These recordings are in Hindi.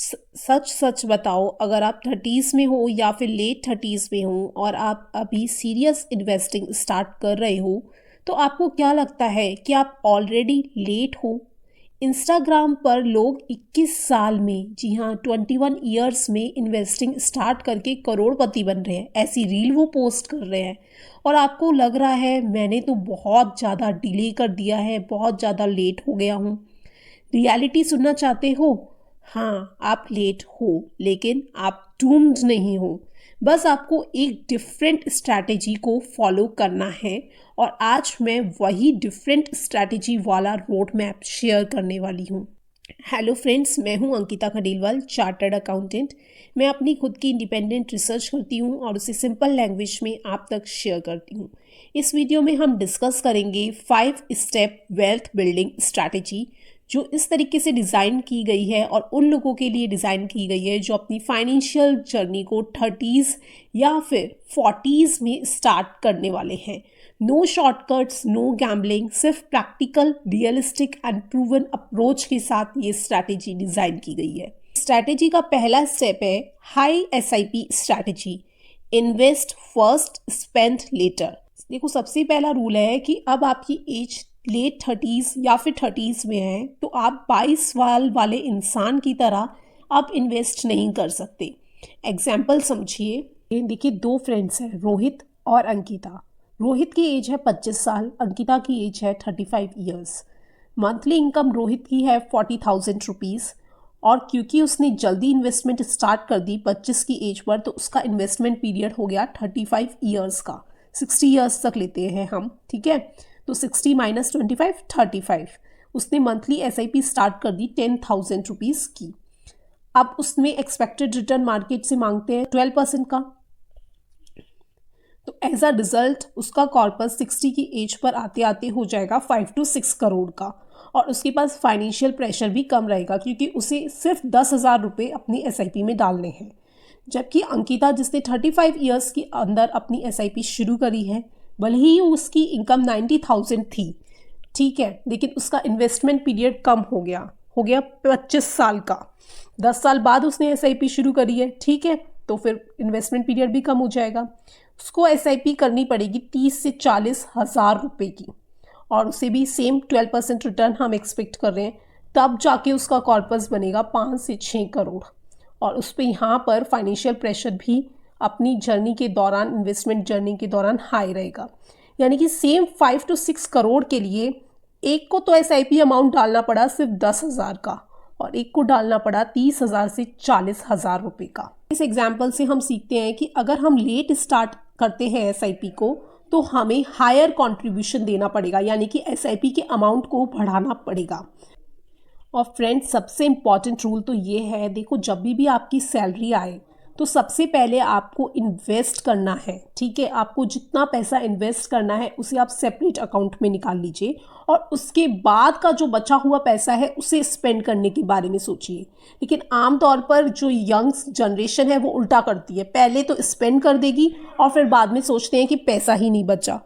सच सच बताओ, अगर आप 30s में हो या फिर लेट 30s में हो और आप अभी सीरियस इन्वेस्टिंग स्टार्ट कर रहे हो, तो आपको क्या लगता है कि आप ऑलरेडी लेट हो? इंस्टाग्राम पर लोग 21 साल में, जी हाँ 21 ईयर्स में इन्वेस्टिंग स्टार्ट करके करोड़पति बन रहे हैं, ऐसी रील वो पोस्ट कर रहे हैं। और आपको लग रहा है मैंने तो बहुत ज़्यादा डिले कर दिया है, बहुत ज़्यादा लेट हो गया हूँ। रियलिटी सुनना चाहते हो? हाँ, आप लेट हो, लेकिन आप डूम्ड नहीं हो। बस आपको एक डिफरेंट स्ट्रैटेजी को फॉलो करना है और आज मैं वही डिफरेंट स्ट्रैटेजी वाला रोड मैप शेयर करने वाली हूँ। हेलो फ्रेंड्स, मैं हूँ अंकिता खंडेलवाल, चार्टर्ड अकाउंटेंट। मैं अपनी खुद की इंडिपेंडेंट रिसर्च करती हूँ और उसे सिंपल लैंग्वेज में आप तक शेयर करती हूँ। इस वीडियो में हम डिस्कस करेंगे 5 स्टेप वेल्थ बिल्डिंग स्ट्रैटेजी, जो इस तरीके से डिज़ाइन की गई है और उन लोगों के लिए डिज़ाइन की गई है जो अपनी फाइनेंशियल जर्नी को 30s या फिर 40s में स्टार्ट करने वाले हैं। नो शॉर्टकट्स, नो गैम्बलिंग, सिर्फ practical, realistic and proven approach के साथ ये स्ट्रैटेजी डिज़ाइन की गई है। स्ट्रैटेजी का पहला स्टेप है high SIP strategy, invest first spend later. देखो, सबसे पहला रूल है कि अब आपकी एज लेट 30s या फिर 30s में है तो आप 22 साल वाले इंसान की तरह आप इन्वेस्ट नहीं कर सकते। एग्जाम्पल समझिए, देखिए 2 फ्रेंड्स हैं, रोहित और अंकिता। रोहित की एज है 25 साल, अंकिता की एज है 35 ईयर्स। मंथली इनकम रोहित की है 40,000 रुपीज़, और क्योंकि उसने जल्दी इन्वेस्टमेंट स्टार्ट कर दी 25 की एज पर, तो उसका इन्वेस्टमेंट पीरियड हो गया 35 ईयर्स का। 60 ईयर्स तक लेते हैं हम, ठीक है। तो 60 - 25 35। उसने मंथली SIP स्टार्ट कर दी 10,000 रुपीज़ की। अब उसमें एक्सपेक्टेड रिटर्न मार्केट से मांगते हैं 12% का। तो एज अ रिजल्ट उसका कॉर्पस 60 की एज पर आते आते हो जाएगा 5 to 6 करोड़ का, और उसके पास फाइनेंशियल प्रेशर भी कम रहेगा क्योंकि उसे सिर्फ 10,000 रुपये अपनी SIP में डालने हैं। जबकि अंकिता, जिसने 35 ईयर्स के अंदर अपनी SIP शुरू करी है, भले ही उसकी इनकम 90,000 थी, ठीक है, लेकिन उसका इन्वेस्टमेंट पीरियड कम हो गया 25 साल का। 10 साल बाद उसने SIP शुरू करी है, ठीक है, तो फिर इन्वेस्टमेंट पीरियड भी कम हो जाएगा। उसको SIP करनी पड़ेगी 30 से 40 हज़ार रुपये की, और उसे भी सेम 12% रिटर्न हम एक्सपेक्ट कर रहे हैं। तब जाके उसका कॉर्पस बनेगा 5 से 6 करोड़। और उस पर यहाँ पर फाइनेंशियल प्रेशर भी अपनी जर्नी के दौरान, इन्वेस्टमेंट जर्नी के दौरान हाई रहेगा। यानी कि सेम 5 to 6 करोड़ के लिए एक को तो SIP अमाउंट डालना पड़ा सिर्फ 10,000 का, और एक को डालना पड़ा 30,000 से 40,000 रुपये का। इस एग्जाम्पल से हम सीखते हैं कि अगर हम लेट स्टार्ट करते हैं SIP को, तो हमें हायर कंट्रीब्यूशन देना पड़ेगा, यानी कि SIP के अमाउंट को बढ़ाना पड़ेगा। और फ्रेंड्स, सबसे इम्पॉर्टेंट रूल तो ये है, देखो जब भी आपकी सैलरी आए तो सबसे पहले आपको इन्वेस्ट करना है, ठीक है। आपको जितना पैसा इन्वेस्ट करना है उसे आप सेपरेट अकाउंट में निकाल लीजिए, और उसके बाद का जो बचा हुआ पैसा है उसे स्पेंड करने के बारे में सोचिए। लेकिन आमतौर पर जो यंग जनरेशन है वो उल्टा करती है, पहले तो स्पेंड कर देगी और फिर बाद में सोचते हैं कि पैसा ही नहीं बचा।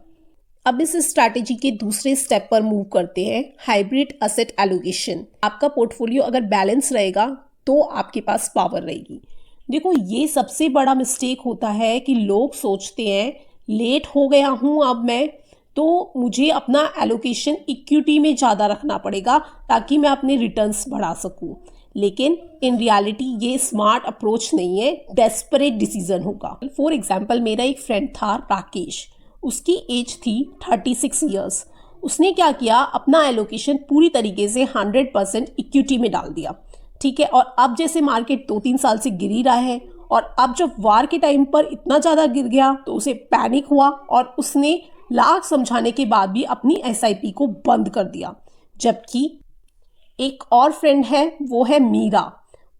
अब इस स्ट्रैटेजी के दूसरे स्टेप पर मूव करते हैं, हाइब्रिड एसेट एलोकेशन। आपका पोर्टफोलियो अगर बैलेंस रहेगा तो आपके पास पावर रहेगी। देखो, ये सबसे बड़ा मिस्टेक होता है कि लोग सोचते हैं लेट हो गया हूँ अब मैं, तो मुझे अपना एलोकेशन इक्विटी में ज़्यादा रखना पड़ेगा ताकि मैं अपने रिटर्न्स बढ़ा सकूँ। लेकिन इन रियलिटी ये स्मार्ट अप्रोच नहीं है, डेस्परेट डिसीजन होगा। फॉर एग्जाम्पल, मेरा एक फ्रेंड था राकेश, उसकी एज थी 36 ईयर्स। उसने क्या किया, अपना एलोकेशन पूरी तरीके से 100% इक्विटी में डाल दिया, ठीक है। और अब जैसे मार्केट 2-3 साल से गिर ही रहा है, और अब जब वार के टाइम पर इतना ज़्यादा गिर गया तो उसे पैनिक हुआ और उसने लाख समझाने के बाद भी अपनी SIP को बंद कर दिया। जबकि एक और फ्रेंड है, वो है मीरा,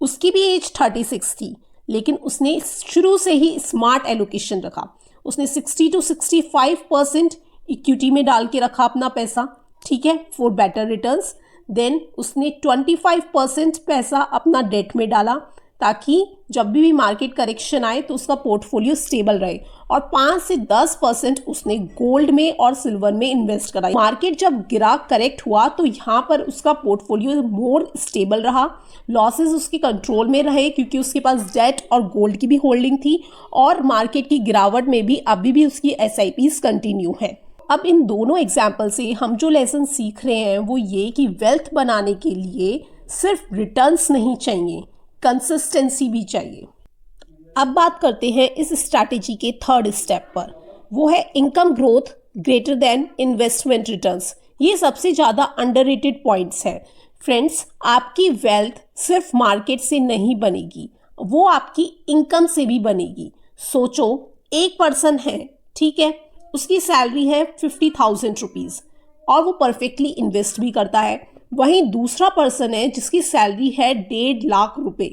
उसकी भी एज 36 थी, लेकिन उसने शुरू से ही स्मार्ट एलोकेशन रखा। उसने 60 to 65% इक्विटी में डाल के रखा अपना पैसा, ठीक है, फॉर बेटर रिटर्न्स। देन उसने 25% पैसा अपना डेट में डाला, ताकि जब भी मार्केट करेक्शन आए तो उसका पोर्टफोलियो स्टेबल रहे। और 5 से 10% उसने गोल्ड में और सिल्वर में इन्वेस्ट करा। मार्केट जब गिरा, करेक्ट हुआ, तो यहाँ पर उसका पोर्टफोलियो मोर स्टेबल रहा, लॉसेस उसके कंट्रोल में रहे क्योंकि उसके पास डेट और गोल्ड की भी होल्डिंग थी, और मार्केट की गिरावट में भी अभी भी उसकी SIPs कंटिन्यू है। अब इन दोनों एग्जाम्पल से हम जो लेसन सीख रहे हैं वो ये कि वेल्थ बनाने के लिए सिर्फ रिटर्न्स नहीं चाहिए, कंसिस्टेंसी भी चाहिए। अब बात करते हैं इस स्ट्रैटेजी के थर्ड स्टेप पर, वो है income growth greater than investment returns. ये सबसे ज़्यादा अंडररेटेड पॉइंट्स है। फ्रेंड्स, आपकी वेल्थ सिर्फ मार्केट से नहीं बनेगी, वो आपकी इनकम से भी बनेगी। सोचो, एक पर्सन है, ठीक है, उसकी सैलरी है 50,000 रुपीज़ और वो परफेक्टली इन्वेस्ट भी करता है। वहीं दूसरा पर्सन है जिसकी सैलरी है 1.5 लाख रुपए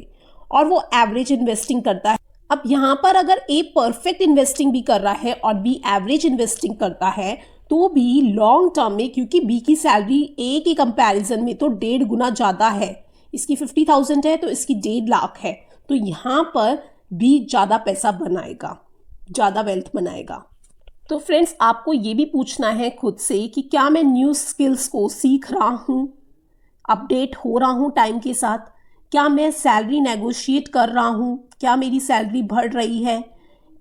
और वो एवरेज इन्वेस्टिंग करता है। अब यहाँ पर अगर ए परफेक्ट इन्वेस्टिंग भी कर रहा है और बी एवरेज इन्वेस्टिंग करता है तो भी लॉन्ग टर्म में, क्योंकि बी की सैलरी ए के कंपैरिजन में तो 1.5 गुना ज़्यादा है, इसकी 50,000 है तो इसकी 1.5 लाख है, तो यहाँ पर बी ज़्यादा पैसा बनाएगा, ज़्यादा वेल्थ बनाएगा। तो फ्रेंड्स, आपको ये भी पूछना है खुद से कि क्या मैं न्यू स्किल्स को सीख रहा हूँ, अपडेट हो रहा हूँ टाइम के साथ, क्या मैं सैलरी नेगोशिएट कर रहा हूँ, क्या मेरी सैलरी बढ़ रही है,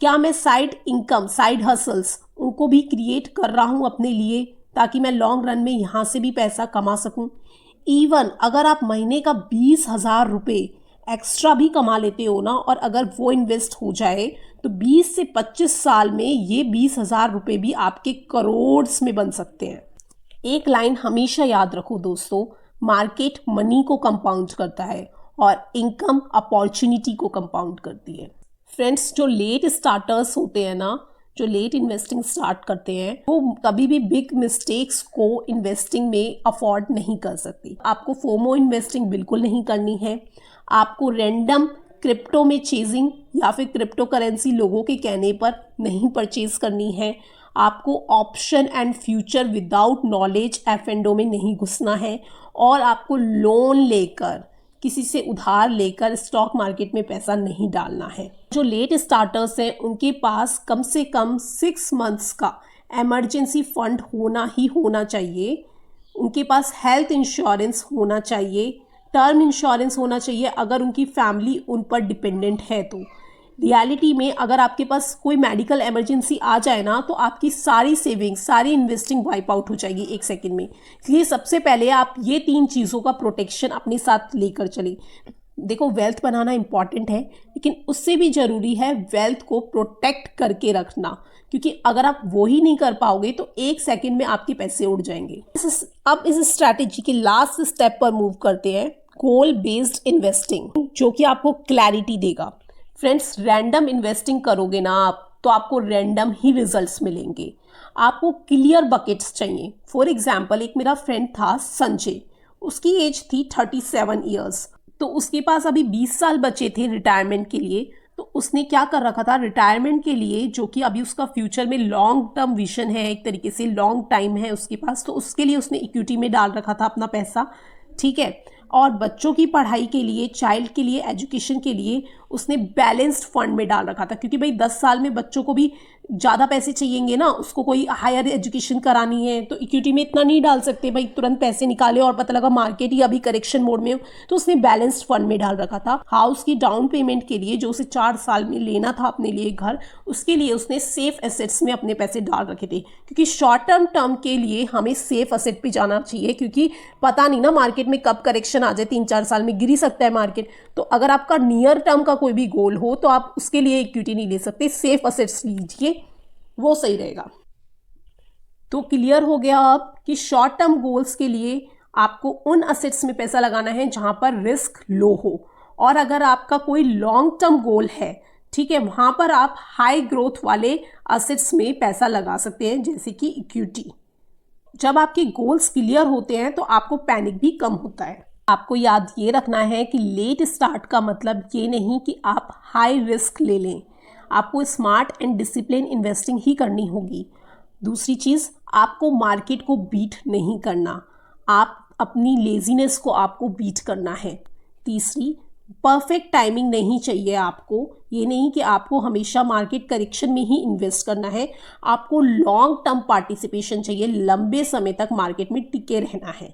क्या मैं साइड इनकम, साइड हसल्स उनको भी क्रिएट कर रहा हूँ अपने लिए ताकि मैं लॉन्ग रन में यहाँ से भी पैसा कमा सकूँ। इवन अगर आप महीने का 20,000 रुपये एक्स्ट्रा भी कमा लेते हो ना, और अगर वो इन्वेस्ट हो जाए तो 20 से 25 साल में ये 20,000 रुपये भी आपके करोड़्स में बन सकते हैं। एक लाइन हमेशा याद रखो दोस्तों, मार्केट मनी को कंपाउंड करता है और इनकम अपॉर्चुनिटी को कंपाउंड करती है। फ्रेंड्स, जो लेट स्टार्टर्स होते हैं ना, जो लेट इन्वेस्टिंग स्टार्ट करते हैं, वो कभी भी बिग मिस्टेक्स को इन्वेस्टिंग में अफोर्ड नहीं कर सकती। आपको फोमो इन्वेस्टिंग बिल्कुल नहीं करनी है। आपको रैंडम क्रिप्टो में चेजिंग या फिर क्रिप्टो करेंसी लोगों के कहने पर नहीं परचेज करनी है। आपको option and future without knowledge F&O में नहीं घुसना है, और आपको लोन लेकर, किसी से उधार लेकर स्टॉक मार्केट में पैसा नहीं डालना है। जो लेट स्टार्टर्स हैं उनके पास कम से कम 6 मंथ्स का इमरजेंसी फंड होना ही होना चाहिए। उनके पास हेल्थ इंश्योरेंस होना चाहिए, टर्म इंश्योरेंस होना चाहिए अगर उनकी फैमिली उन पर डिपेंडेंट है तो। रियलिटी में अगर आपके पास कोई मेडिकल इमरजेंसी आ जाए ना, तो आपकी सारी सेविंग्स, सारी इन्वेस्टिंग वाइप आउट हो जाएगी 1 सेकंड में। इसलिए सबसे पहले आप ये 3 चीज़ों का प्रोटेक्शन अपने साथ लेकर चलें। देखो, वेल्थ बनाना इंपॉर्टेंट है, लेकिन उससे भी ज़रूरी है वेल्थ को प्रोटेक्ट करके रखना, क्योंकि अगर आप वो ही नहीं कर पाओगे तो 1 सेकंड में आपके पैसे उड़ जाएंगे। अब इस स्ट्रैटेजी के लास्ट स्टेप पर मूव करते हैं, गोल बेस्ड इन्वेस्टिंग, जो कि आपको क्लैरिटी देगा। फ्रेंड्स, रैंडम इन्वेस्टिंग करोगे ना आप, तो आपको रैंडम ही रिजल्ट्स मिलेंगे। आपको क्लियर बकेट्स चाहिए। फॉर एग्जाम्पल, एक मेरा फ्रेंड था संजय, उसकी एज थी 37 ईयर्स, तो उसके पास अभी 20 साल बचे थे रिटायरमेंट के लिए। तो उसने क्या कर रखा था रिटायरमेंट के लिए, जो कि अभी उसका फ्यूचर में लॉन्ग टर्म विजन है, एक तरीके से लॉन्ग टाइम है उसके पास, तो उसके लिए उसने इक्विटी में डाल रखा था अपना पैसा, ठीक है। और बच्चों की पढ़ाई के लिए, चाइल्ड के लिए, एजुकेशन के लिए उसने बैलेंस्ड फंड में डाल रखा था, क्योंकि भाई 10 साल में बच्चों को भी ज़्यादा पैसे चाहिएंगे ना, उसको कोई हायर एजुकेशन करानी है, तो इक्विटी में इतना नहीं डाल सकते भाई, तुरंत पैसे निकाले और पता लगा मार्केट ही अभी करेक्शन मोड में हो, तो उसने बैलेंस्ड फंड में डाल रखा था। हाउस की डाउन पेमेंट के लिए, जो उसे 4 साल में लेना था अपने लिए घर, उसके लिए उसने सेफ एसेट्स में अपने पैसे डाल रखे थे, क्योंकि शॉर्ट टर्म के लिए हमें सेफ एसेट पे जाना चाहिए, क्योंकि पता नहीं ना मार्केट में कब करेक्शन आ जाए, 3-4 साल में गिरी सकता है मार्केट। तो अगर आपका नियर टर्म का कोई भी गोल हो तो आप उसके लिए इक्विटी नहीं ले सकते, सेफ एसेट्स लीजिए, वो सही रहेगा। तो क्लियर हो गया अब कि शॉर्ट टर्म गोल्स के लिए आपको उन एसेट्स में पैसा लगाना है जहां पर रिस्क लो हो, और अगर आपका कोई लॉन्ग टर्म गोल है, ठीक है, वहां पर आप हाई ग्रोथ वाले एसेट्स में पैसा लगा सकते हैं, जैसे कि इक्विटी। जब आपके गोल्स क्लियर होते हैं तो आपको पैनिक भी कम होता है। आपको याद ये रखना है कि लेट स्टार्ट का मतलब ये नहीं कि आप हाई रिस्क ले लें, आपको स्मार्ट एंड डिसिप्लिन इन्वेस्टिंग ही करनी होगी। दूसरी चीज़, आपको मार्केट को बीट नहीं करना, आप अपनी लेजीनेस को आपको बीट करना है। तीसरी, परफेक्ट टाइमिंग नहीं चाहिए आपको। ये नहीं कि आपको हमेशा मार्केट करेक्शन में ही इन्वेस्ट करना है, आपको लॉन्ग टर्म पार्टिसिपेशन चाहिए, लंबे समय तक मार्केट में टिके रहना है।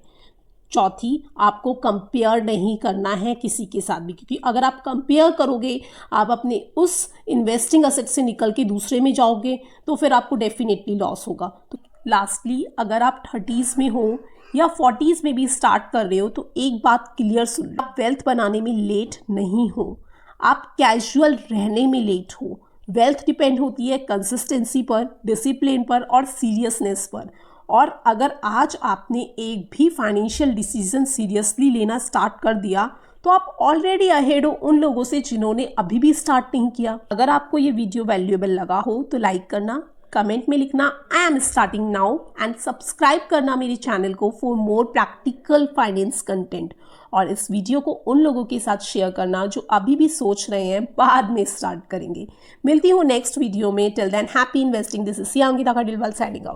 चौथी, आपको कंपेयर नहीं करना है किसी के साथ भी, क्योंकि अगर आप कंपेयर करोगे, आप अपने उस इन्वेस्टिंग असेट से निकल के दूसरे में जाओगे तो फिर आपको डेफिनेटली लॉस होगा। तो लास्टली, अगर आप 30s में हो या 40s में भी स्टार्ट कर रहे हो तो एक बात क्लियर सुन लो, आप वेल्थ बनाने में लेट नहीं हो, आप कैजुअल रहने में लेट हो। वेल्थ डिपेंड होती है कंसिस्टेंसी पर, डिसिप्लिन पर और सीरियसनेस पर। और अगर आज आपने एक भी फाइनेंशियल डिसीजन सीरियसली लेना स्टार्ट कर दिया तो आप ऑलरेडी अहेड हो उन लोगों से जिन्होंने अभी भी स्टार्ट नहीं किया। अगर आपको ये वीडियो वैल्यूएबल लगा हो तो लाइक करना, कमेंट में लिखना I am starting now and subscribe करना मेरे चैनल को for more practical finance content. और इस वीडियो को उन लोगों के साथ शेयर करना जो अभी भी सोच रहे हैं बाद में स्टार्ट करेंगे। मिलती हूँ नेक्स्ट वीडियो में। Till than happy investing. This is Ankita Khandelwal signing out.